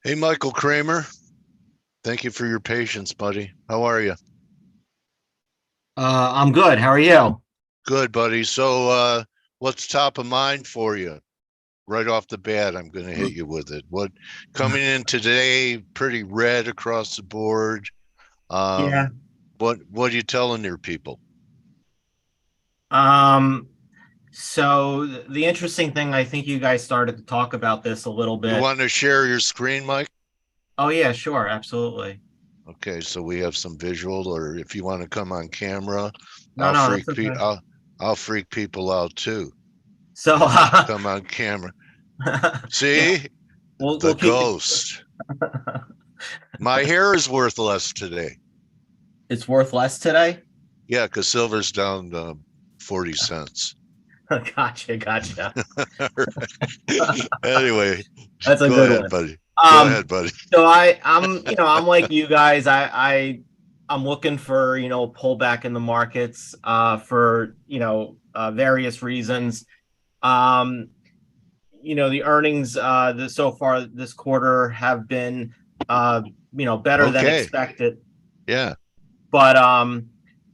Hey, Michael Kramer. Thank you for your patience, buddy. How are you? I'm good. How are you? Good, buddy. So, what's top of mind for you? Right off the bat, I'm going to hit you with it. What coming in today, pretty red across the board. Yeah. What are you telling your people? Um, so the interesting thing, I think you guys started to talk about this a little You bit. want to share your screen, Mike? Oh yeah, sure, absolutely. Okay, so we have some visual, or if you want to come on camera, No, no, that's okay. I'll freak people out too So if you come on camera. yeah, See, we'll the keep it. ghost. My hair is worth less today. It's worth less today. Yeah, because silver's down 40 cents. Gotcha, gotcha. Anyway, That's a go good ahead, one. buddy. Go Um, ahead, buddy. so I'm like you guys. I'm looking for pullback in the markets for various reasons. Um, the earnings so far this quarter have been better than Okay. expected, Yeah. but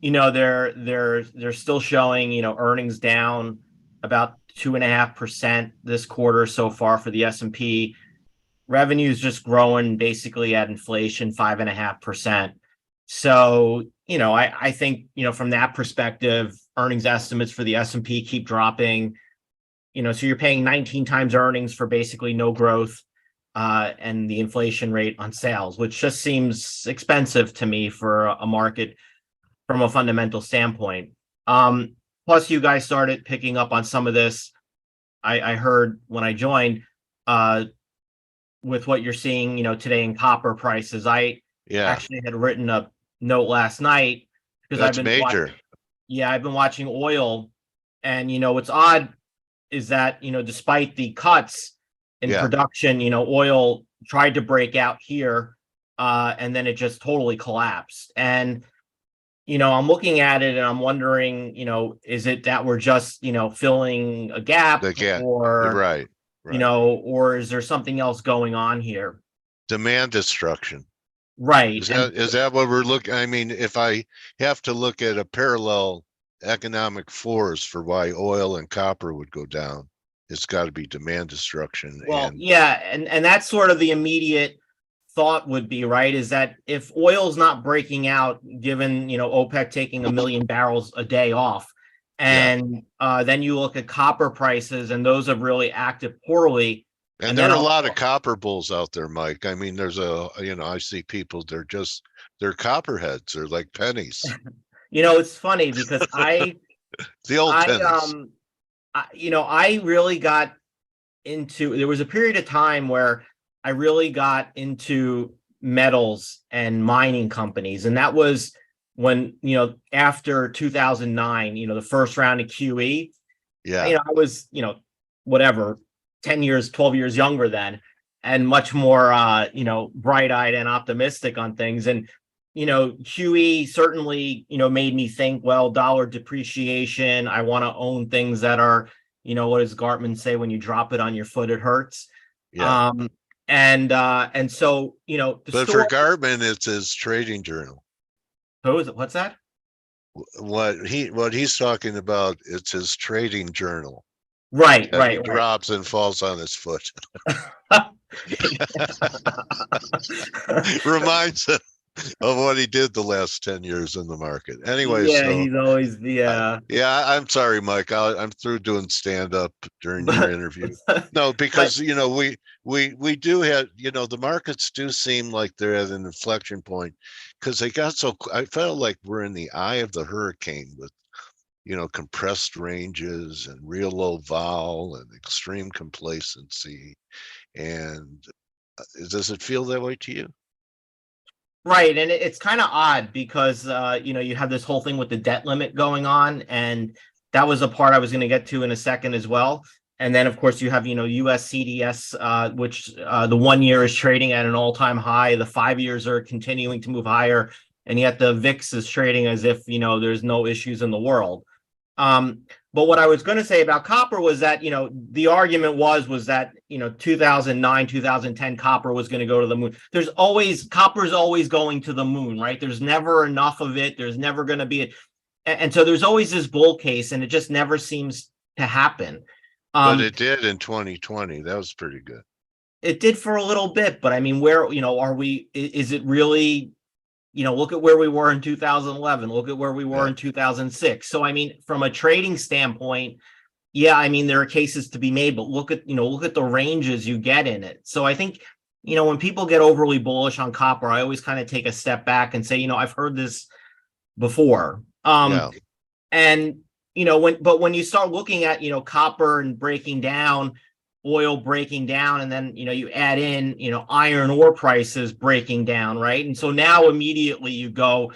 they're still showing earnings down about 2.5% this quarter so far for the S&P. Revenue is just growing basically at inflation, 5.5%. So I think from that perspective, earnings estimates for the S&P keep dropping. So you're paying 19 times earnings for basically no growth, and the inflation rate on sales, which just seems expensive to me for a market from a fundamental standpoint. Plus, you guys started picking up on some of this. I heard when I joined, with what you're seeing, today in copper prices. I Yeah. actually had written a note last night because That's major. I've been watching oil, and what's odd is that despite the cuts in Yeah. production, oil tried to break out here, and then it just totally collapsed. And I'm looking at it and I'm wondering, is it that we're just filling a gap, Again, or right. Right. or is there something else going on here? Demand destruction. Right. Is that what we're looking? I mean, if I have to look at a parallel economic force for why oil and copper would go down, it's got to be demand destruction. Well, And yeah, and that's sort of the immediate thought would be, right, is that if oil's not breaking out, given OPEC taking 1 million barrels a day off, yeah, and then you look at copper prices, and those have really acted poorly. and And there then are a lot of copper bulls out there, Mike. I mean, I see people, they're copperheads. They're like pennies, it's funny because the old I pennies. I really got into, there was a period of time where I really got into metals and mining companies. And that was when, after 2009, the first round of QE, Yeah. I was, whatever, 10 years, 12 years younger then, and much more, bright eyed and optimistic on things. And, QE certainly, made me think, well, dollar depreciation, I want to own things that are, what does Gartman say? When you drop it on your foot, it hurts. Yeah. Um, and so, the But for story. Gartman, it's his trading journal. Who is it? What's that? What he's talking about, it's his trading journal Right, that he right, drops and falls on his foot. right. Reminds him of what he did the last 10 years in the market. Anyway, Yeah, so he's always the I'm sorry, Mike. I'm through doing stand up during your but interview. No, but because we do have, the markets do seem like they're at an inflection point because they got so. I felt like we're in the eye of the hurricane with compressed ranges and real low vol and extreme complacency. And does it feel that way to you? right, and it's kind of odd because you have this whole thing with the debt limit going on, and that was a part I was going to get to in a second as well. And then of course you have US CDS, which the 1 year is trading at an all-time high. The 5 years are continuing to move higher, and yet the VIX is trading as if there's no issues in the world. Um, But what I was going to say about copper was that, the argument was that, 2009, 2010 copper was going to go to the moon. Copper's always going to the moon, right? There's never enough of it. There's never going to be and so there's always this bull case, and it just never seems to happen. But it did in 2020. That was pretty good. It did for a little bit, but I mean, where, is it really, look at where we were in 2011, look at where we were in 2006. So, I mean, from a trading standpoint, yeah, I mean, there are cases to be made, but look at the ranges you get in it. So I think, when people get overly bullish on copper, I always kind of take a step back and say, I've heard this before. And, when you start looking at, copper and breaking down, oil breaking down, and then, you add in, iron ore prices breaking down, right? And so now immediately you go,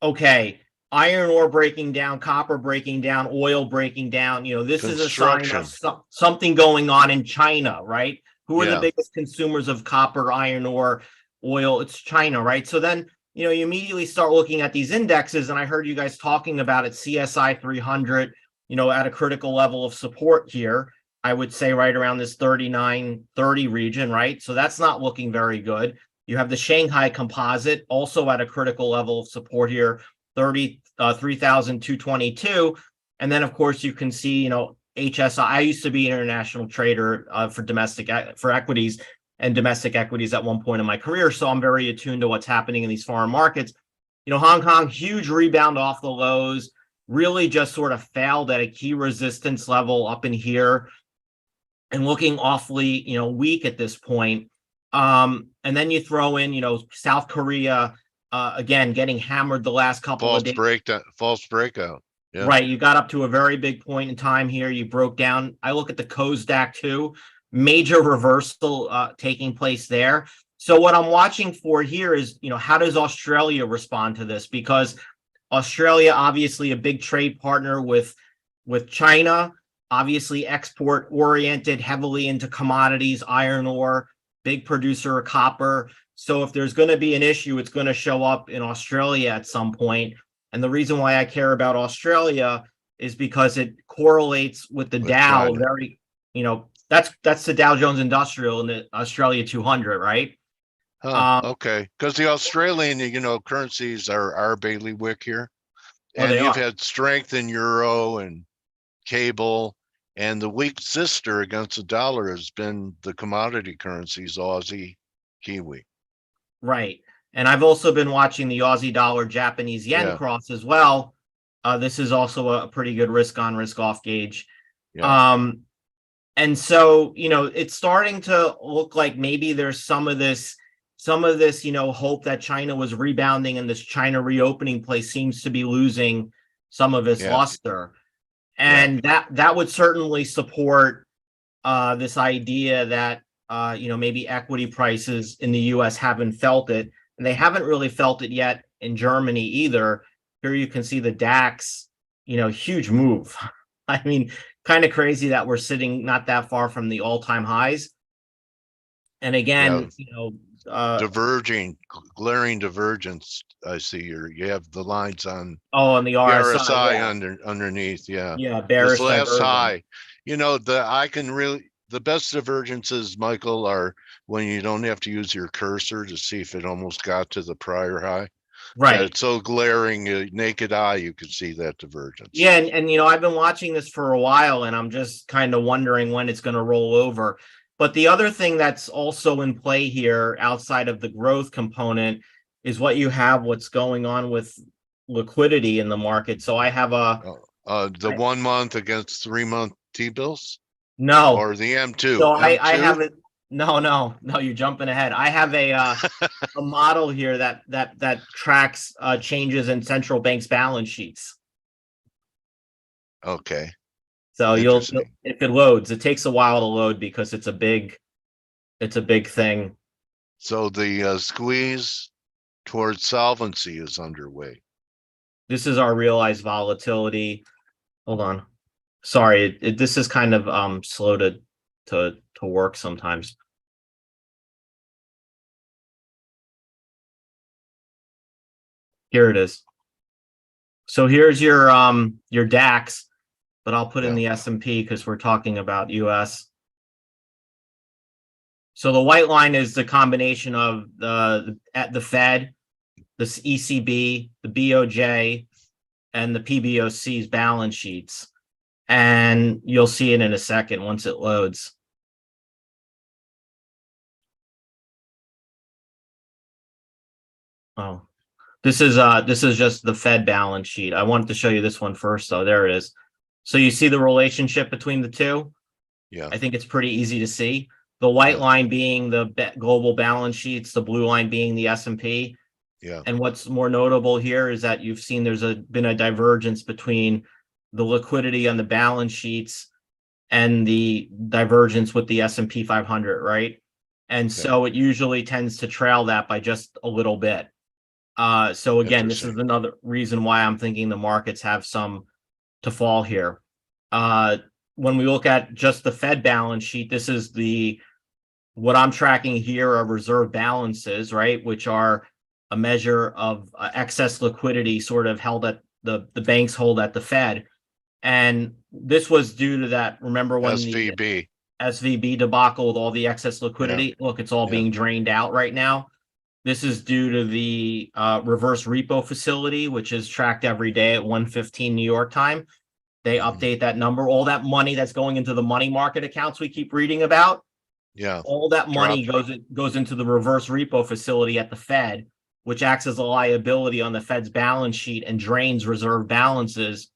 okay, iron ore breaking down, copper breaking down, oil breaking down, this is a sign of something going on in China, right? Who are the biggest consumers of copper, iron ore, oil? It's China, right? So then, you immediately start looking at these indexes, and I heard you guys talking about it, CSI 300, at a critical level of support here. I would say right around this 3930 region, right? So that's not looking very good. You have the Shanghai Composite also at a critical level of support here, 3,222. And then, of course, you can see, HSI. I used to be an international trader for equities and domestic equities at one point in my career. So I'm very attuned to what's happening in these foreign markets. Hong Kong, huge rebound off the lows, really just sort of failed at a key resistance level up in here and looking awfully, weak at this point. And then you throw in, South Korea, again, getting hammered the last couple of days. False breakout. Yeah. Right. You got up to a very big point in time here. You broke down. I look at the Kosdaq too. Major reversal taking place there. So what I'm watching for here is, how does Australia respond to this? Because Australia, obviously a big trade partner with China, obviously export oriented, heavily into commodities, iron ore, big producer of copper. So if there's going to be an issue, it's going to show up in Australia at some point. And the reason why I care about Australia is because it correlates with the Dow China. very, that's the Dow Jones Industrial and the Australia 200, right? Okay, because the Australian, currencies are our bailiwick here, and you've had strength in euro and cable, and the weak sister against the dollar has been the commodity currencies, Aussie, Kiwi. Right, and I've also been watching the Aussie dollar, Japanese yen cross as well. This is also a pretty good risk on, risk off gauge. And so, it's starting to look like maybe there's some of this, hope that China was rebounding and this China reopening play seems to be losing some of its luster. And that would certainly support this idea that, maybe equity prices in the US haven't felt it. And they haven't really felt it yet in Germany either. Here you can see the DAX, huge move. I mean, kind of crazy that we're sitting not that far from the all-time highs. And again, diverging, glaring divergence. I see you have the lines on the RSI, underneath. Bearish this last divergence. high. The best divergences, Michael, are when you don't have to use your cursor to see if it almost got to the prior high. Right. It's so glaring, naked eye, you can see that divergence. Yeah, and I've been watching this for a while, and I'm just kind of wondering when it's going to roll over. But the other thing that's also in play here, outside of the growth component, is what's going on with liquidity in the market. So I have the 1 month against 3 month T-bills. No, or the M2. So I have it. No, you're jumping ahead. I have a model here that tracks changes in central banks' balance sheets. Okay. So if it loads, it takes a while to load because it's a big thing. So the squeeze towards solvency is underway. This is our realized volatility. Hold on. Sorry, this is kind of slow to work sometimes. Here it is. So here's your DAX. but I'll put in Yeah. the S&P because we're talking about US. So the white line is the combination of the Fed, the ECB, the BOJ, and the PBOC's balance sheets. And you'll see it in a second once it loads. Oh, this is just the Fed balance sheet. I wanted to show you this one first, though. There it is. So you see the relationship between the two? Yeah. I think it's pretty easy to see. The white line being the global balance sheets, the blue line being the S&P. Yeah. And what's more notable here is that you've seen there's been a divergence between the liquidity on the balance sheets and the divergence with the S&P 500, right? And so it usually tends to trail that by just a little bit. So again, this is another reason why I'm thinking the markets have some to fall here. When we look at just the Fed balance sheet, this is what I'm tracking here are reserve balances, right? Which are a measure of excess liquidity sort of held at the banks hold at the Fed. And this was due to that. Remember when the SVB debacle with all the excess liquidity? Look, it's all being drained out right now. This is due to the reverse repo facility, which is tracked every day at 1:15 New York time. They update that number. All that money that's going into the money market accounts we keep reading about. Yeah. All that money goes into the reverse repo facility at the Fed, which acts as a liability on the Fed's balance sheet and drains reserve balances,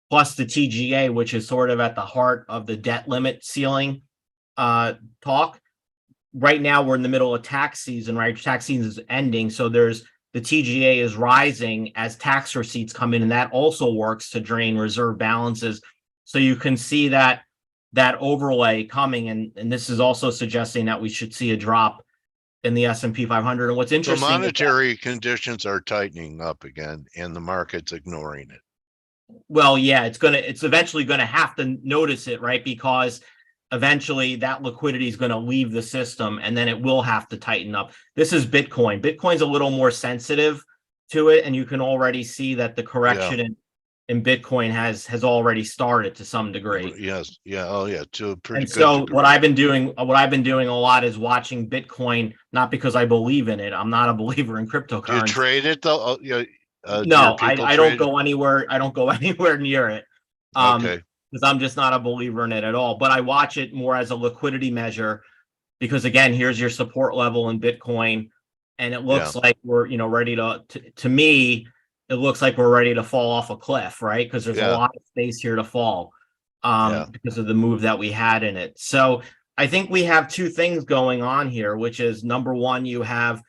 plus the TGA, which is sort of at the heart of the debt limit ceiling talk. Right now, we're in the middle of tax season, right? Tax season is ending. So the TGA is rising as tax receipts come in, and that also works to drain reserve balances. So you can see that overlay coming, and this is also suggesting that we should see a drop in the S&P 500. And what's interesting, so monetary conditions are tightening up again, and the market's ignoring it. Well, yeah, it's eventually gonna have to notice it, right? Because eventually that liquidity is going to leave the system, and then it will have to tighten up. This is Bitcoin. Bitcoin's a little more sensitive to it, and you can already see that the correction in Bitcoin has already started to some degree. Yes. Yeah. Oh, yeah. To a pretty and good so degree. what I've been doing a lot is watching Bitcoin, not because I believe in it. I'm not a believer in cryptocurrency. Do you trade it though? No, I don't go anywhere. I don't go anywhere near it. Okay. Because I'm just not a believer in it at all. But I watch it more as a liquidity measure, because again, here's your support level in Bitcoin, and it looks like we're ready to me, it looks like we're ready to fall off a cliff, right? Because there's a lot of space here to fall because of the move that we had in it. So I think we have two things going on here, which is number one, you have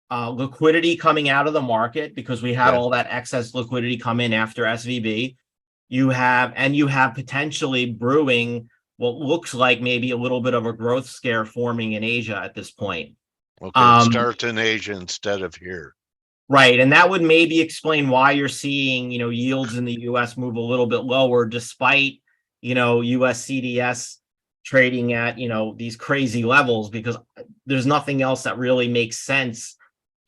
liquidity coming out of the market because we had all that excess liquidity come in after SVB. You have potentially brewing what looks like maybe a little bit of a growth scare forming in Asia at this point. Okay, it starts in Asia instead of here. Right, and that would maybe explain why you're seeing, yields in the US move a little bit lower despite, US CDS trading at, these crazy levels, because there's nothing else that really makes sense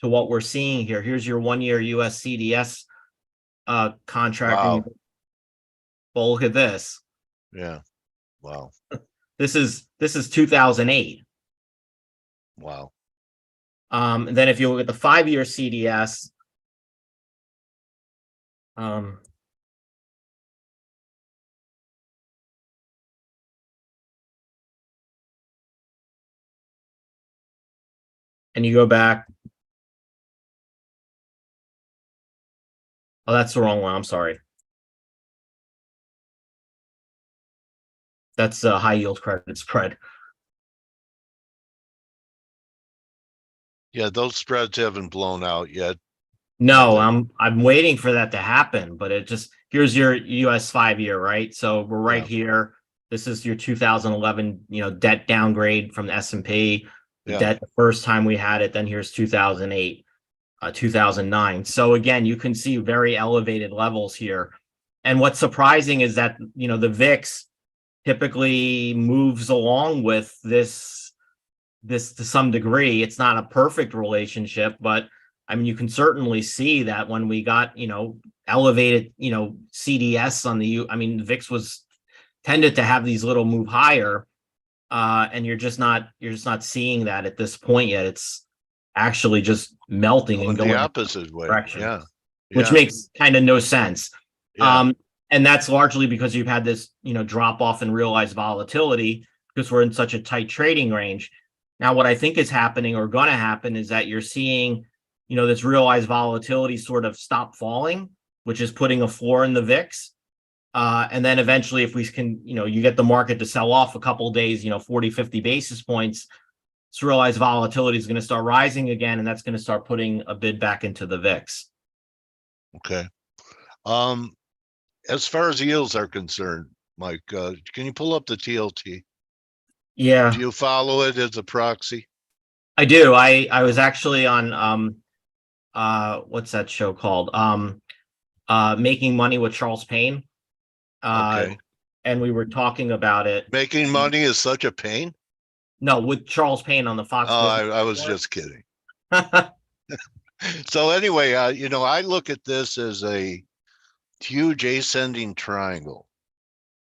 to what we're seeing here. Here's your 1-year US CDS contract. Wow. Well, look at this. Yeah. Wow. This is 2008. Wow. And then if you look at the 5-year CDS, and you go back. Oh, that's the wrong one. I'm sorry. That's a high yield credit spread. Yeah, those spreads haven't blown out yet. No, I'm waiting for that to happen, but here's your US 5-year, right? So we're right here. This is your 2011, debt downgrade from the S&P. Debt the first time we had it, then here's 2008, 2009. So again, you can see very elevated levels here. And what's surprising is that, the VIX typically moves along with this to some degree. It's not a perfect relationship, but I mean, you can certainly see that when we got, elevated, CDS on the VIX was tended to have these little move higher. And you're just not seeing that at this point yet. It's actually just melting and Going the going opposite way. direction, Yeah. which Yeah. makes kind of no sense. Yeah. And that's largely because you've had this, drop off in realized volatility because we're in such a tight trading range. Now, what I think is happening or going to happen is that you're seeing, this realized volatility sort of stop falling, which is putting a floor in the VIX. And then eventually, if we can, you get the market to sell off a couple of days, 40, 50 basis points, so realized volatility is going to start rising again, and that's going to start putting a bid back into the VIX. Okay. As far as yields are concerned, Mike, can you pull up the TLT? Yeah, Do you follow it as a proxy? I do. I was actually on what's that show called? Making Money with Charles Payne. Okay. And we were talking about it. Making money is such a pain. No, with Charles Payne on the Fox. Oh, I was just kidding. So anyway, I look at this as a huge ascending triangle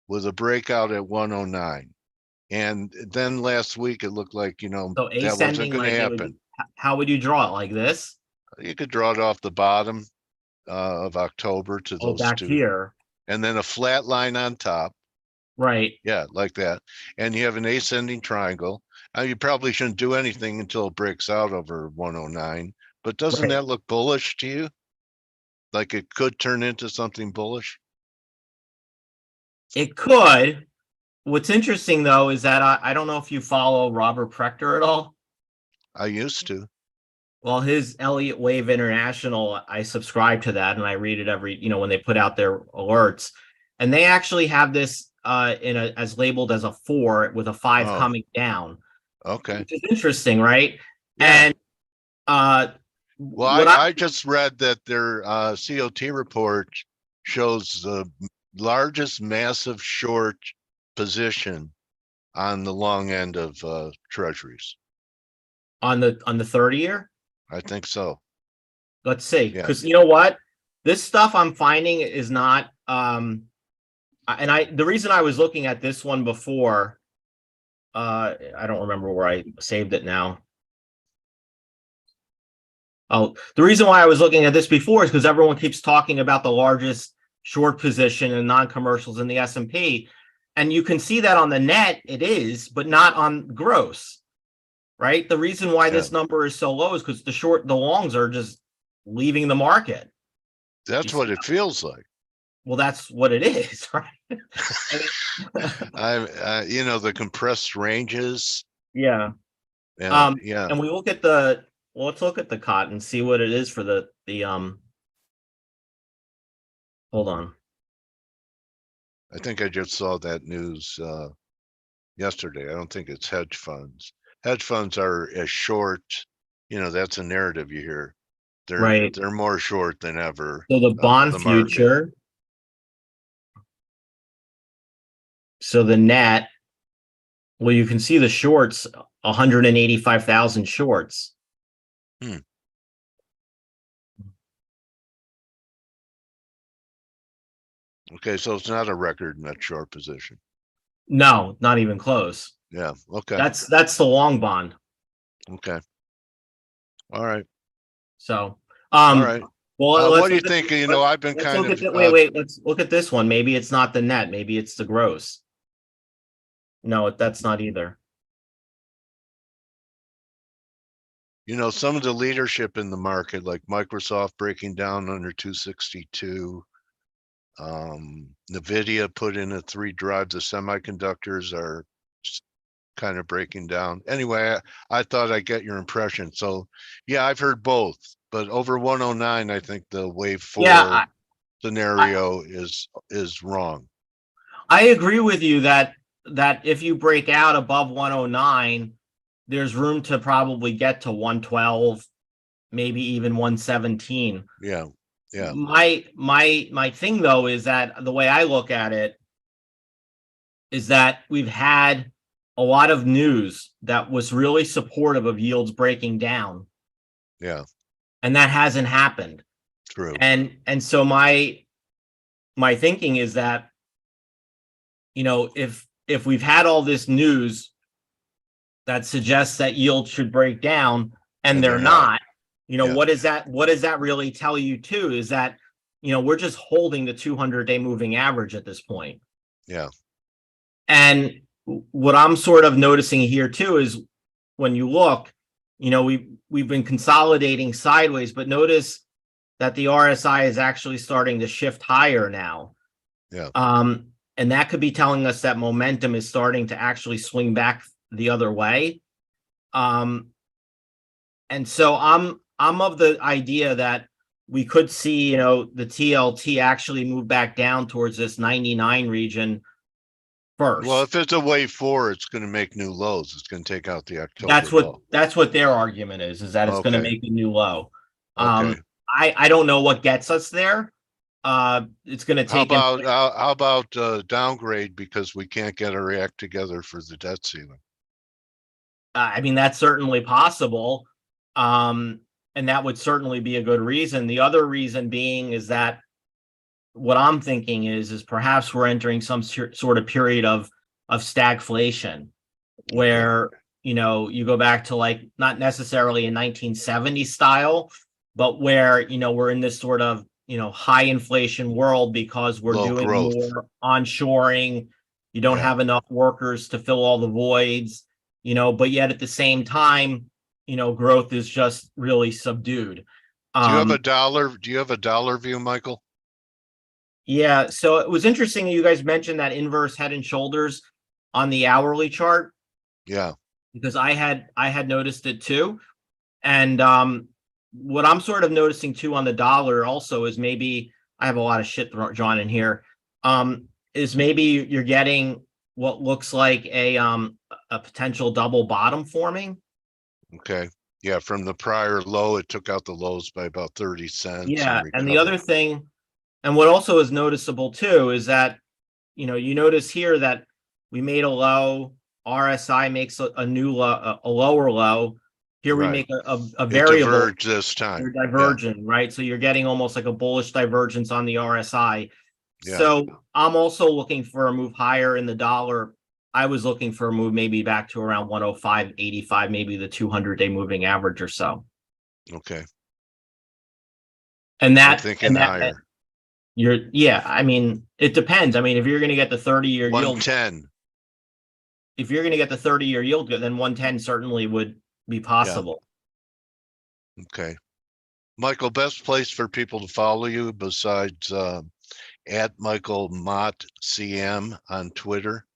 with a breakout at 109. And then last week it looked like, So that wasn't going to happen. How would you draw it, like this? You could draw it off the bottom of October to those back two. here. And then a flat line on top. Right. Yeah, like that. And you have an ascending triangle. You probably shouldn't do anything until it breaks out over 109. But doesn't that look bullish to you? Like it could turn into something bullish? It could. What's interesting, though, is that I don't know if you follow Robert Prechter at all. I used to. Well, his Elliott Wave International, I subscribe to that, and I read it every, when they put out their alerts. And they actually have this as labeled as a 4 with a 5 coming down. Okay. Which is interesting, right? Yeah. And well, I just read that their COT report shows the largest massive short position on the long end of treasuries. On the 30-year? I think so. Let's see. Because you know what? This stuff I'm finding is not and the reason I was looking at this one before, I don't remember where I saved it now. Oh, the reason why I was looking at this before is because everyone keeps talking about the largest short position in non-commercials in the S&P. And you can see that on the net, it is, but not on gross, right? The reason why this number is so low is because the longs are just leaving the market. That's what it feels like. Well, that's what it is, right? The compressed ranges. Yeah. Yeah. And we look at let's look at the cotton, see what it is for the hold on. I think I just saw that news yesterday. I don't think it's hedge funds. Hedge funds are as short, that's a narrative you hear. They're more short than ever. So the bond future. So the net, well, you can see the shorts, 185,000 shorts. Okay, so it's not a record net short position. No, not even close. Yeah. Okay. That's the long bond. Okay. All right. So, all right. Well, what do you think? I've been kind of. Wait. Let's look at this one. Maybe it's not the net. Maybe it's the gross. No, that's not either. Some of the leadership in the market, like Microsoft breaking down under 262. NVIDIA put in a 3 drive. The semiconductors are kind of breaking down. Anyway, I thought I'd get your impression. So, yeah, I've heard both. But over 109, I think the wave 4 scenario is wrong. I agree with you that if you break out above 109, there's room to probably get to 112, maybe even 117. Yeah. Yeah. My thing, though, is that the way I look at it is that we've had a lot of news that was really supportive of yields breaking down. Yeah. And that hasn't happened. True. And so my thinking is that, if we've had all this news that suggests that yields should break down and they're not, Yeah. what does that really tell you too? Is that, we're just holding the 200-day moving average at this point. Yeah. And what I'm sort of noticing here too is when you look, we've been consolidating sideways, but notice that the RSI is actually starting to shift higher now. Yeah. And that could be telling us that momentum is starting to actually swing back the other way. And so I'm of the idea that we could see, the TLT actually move back down towards this 99 region first. Well, if it's a wave 4, it's going to make new lows. It's going to take out the October low. That's what their argument is that it's going to make a new low. Okay. I don't know what gets us there. It's going to take. How about downgrade because we can't get our act together for the debt ceiling? I mean, that's certainly possible. And that would certainly be a good reason. The other reason being is that what I'm thinking is perhaps we're entering some sort of period of stagflation where, you go back to like not necessarily a 1970 style, but where, we're in this sort of, high inflation world because we're doing more onshoring. You don't have enough workers to fill all the voids, but yet at the same time, growth is just really subdued. Do you have a dollar? Do you have a dollar view, Michael? Yeah. So it was interesting. You guys mentioned that inverse head and shoulders on the hourly chart. Yeah. Because I had noticed it too. And what I'm sort of noticing too on the dollar also is maybe I have a lot of shit drawn in here. Is maybe you're getting what looks like a potential double bottom forming. Okay. Yeah, from the prior low, it took out the lows by about 30 cents. Yeah, and the other thing, and what also is noticeable too, is that, you notice here that we made a low, RSI makes a new low, a lower low. Here we make a variable. It diverged this time. You're diverging, right? So you're getting almost like a bullish divergence on the RSI. Yeah. So I'm also looking for a move higher in the dollar. I was looking for a move maybe back to around 105.85, maybe the 200-day moving average or so. Okay. And I'm thinking higher. I mean, it depends. I mean, if you're going to get the 30-year yield, 110. If you're going to get the 30-year yield, then 110 certainly would be possible. Yeah. Okay. Michael, best place for people to follow you besides at Michael Mott CM on Twitter.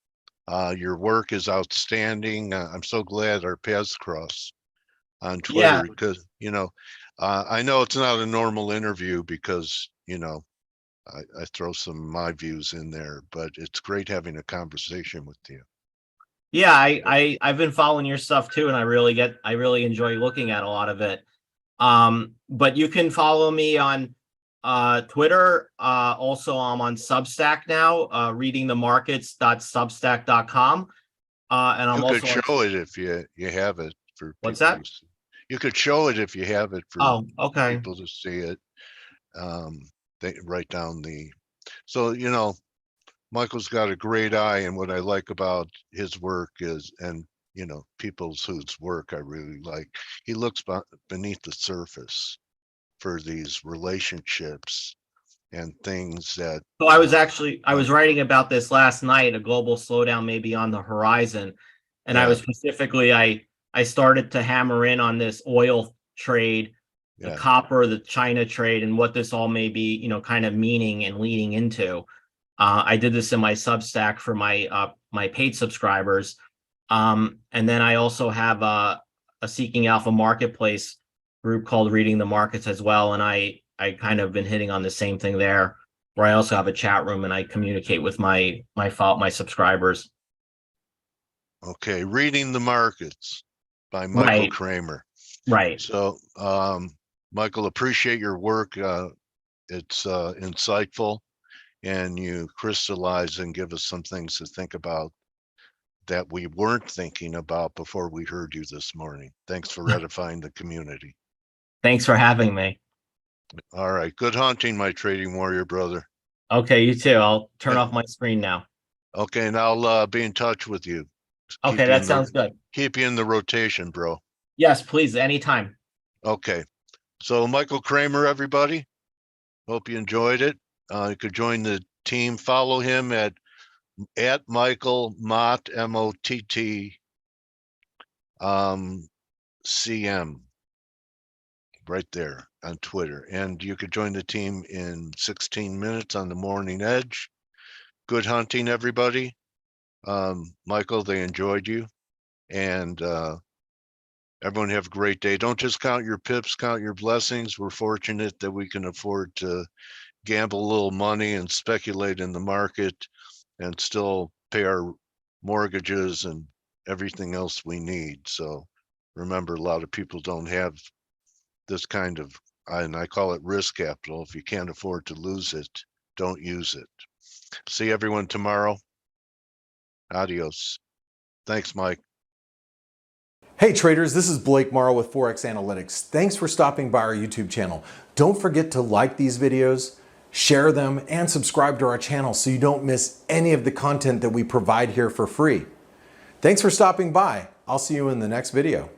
Your work is outstanding. I'm so glad our paths cross on Twitter because, I know it's not a normal interview because, I throw some of my views in there, but it's great having a conversation with you. Yeah, I've been following your stuff too, and I really enjoy looking at a lot of it. But you can follow me on Twitter. Also, I'm on Substack now, readingthemarkets.substack.com. And I'm also could show it if you have it for what's that? You could show it if you have it for people to see it. They write down Michael's got a great eye, and what I like about his work is, and people's whose work I really like, he looks beneath the surface for these relationships and things that. So I was writing about this last night. A global slowdown may be on the horizon, and I was specifically I started to hammer in on this oil trade, the copper, the China trade, and what this all may be, kind of meaning and leading into. I did this in my Substack for my paid subscribers, and then I also have a Seeking Alpha Marketplace group called Reading the Markets as well, and I kind of been hitting on the same thing there, where I also have a chat room and I communicate with my subscribers. Okay, Reading the Markets by Michael Kramer. Right. So, Michael, appreciate your work. It's insightful, and you crystallize and give us some things to think about that we weren't thinking about before we heard you this morning. Thanks for edifying the community. Thanks for having me. All right. Good hunting, my trading warrior brother. Okay, you too. I'll turn off my screen now. Okay, and I'll be in touch with you. Okay, that sounds good. Keep you in the rotation, bro. Yes, please, anytime. Okay. So Michael Kramer, everybody. Hope you enjoyed it. You could join the team. Follow him at Michael Mott, MOTT CM, right there on Twitter. And you could join the team in 16 minutes on the Morning Edge. Good hunting, everybody. Michael, they enjoyed you. And everyone have a great day. Don't just count your pips, count your blessings. We're fortunate that we can afford to gamble a little money and speculate in the market and still pay our mortgages and everything else we need. So remember, a lot of people don't have this kind of, and I call it risk capital. If you can't afford to lose it, don't use it. See everyone tomorrow. Adios. Thanks, Mike. Hey traders, this is Blake Morrow with ForexAnalytix. Thanks for stopping by our YouTube channel. Don't forget to like these videos, share them, and subscribe to our channel so you don't miss any of the content that we provide here for free. Thanks for stopping by. I'll see you in the next video.